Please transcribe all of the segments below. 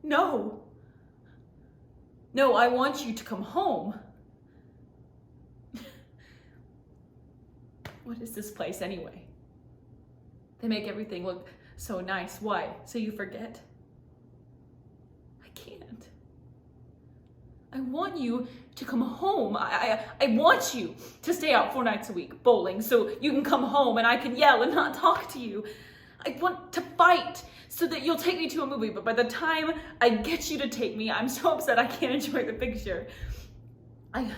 No. No, I want you to come home. What is this place anyway? They make everything look so nice. Why? So you forget? I can't. I want you to come home. I want you to stay out 4 nights a week bowling so you can come home and I can yell and not talk to you. I want to fight so that you'll take me to a movie, but by the time I get you to take me, I'm so upset I can't enjoy the picture. I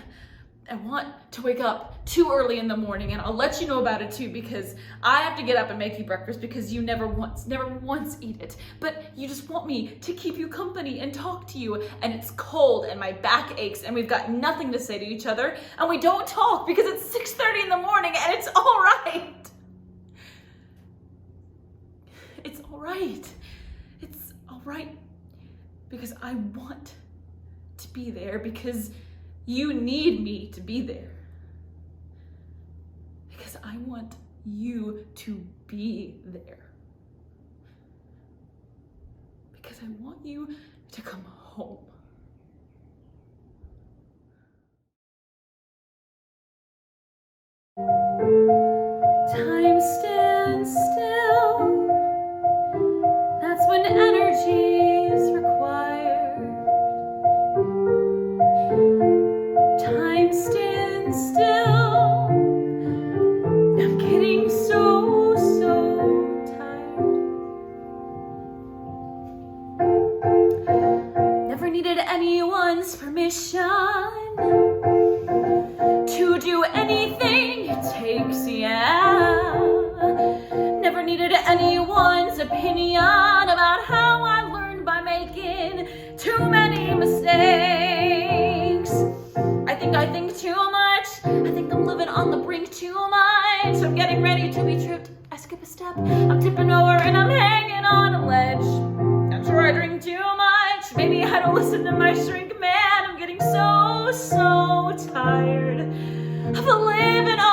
want to wake up too early in the morning, and I'll let you know about it too, because I have to get up and make you breakfast because you never once eat it. But you just want me to keep you company and talk to you, and it's cold and my back aches and we've got nothing to say to each other, and we don't talk because it's 6:30 in the morning and it's all right. It's all right. It's all right because I want to be there, because you need me to be there. Because I want you to be there. Because I want you to come home. Time stands still. That's when energy is required. Time stands still. I'm getting so tired. Never needed anyone's permission to do anything it takes, yeah. Never needed anyone's opinion about how I learned by making too many mistakes. I think too much. I think I'm living on the brink too much. I'm getting ready to be tripped. I skip a step. I'm tipping over and I'm hanging on a ledge. I'm sure I drink too much. Maybe I don't listen to my shrink man. I'm getting so tired of living on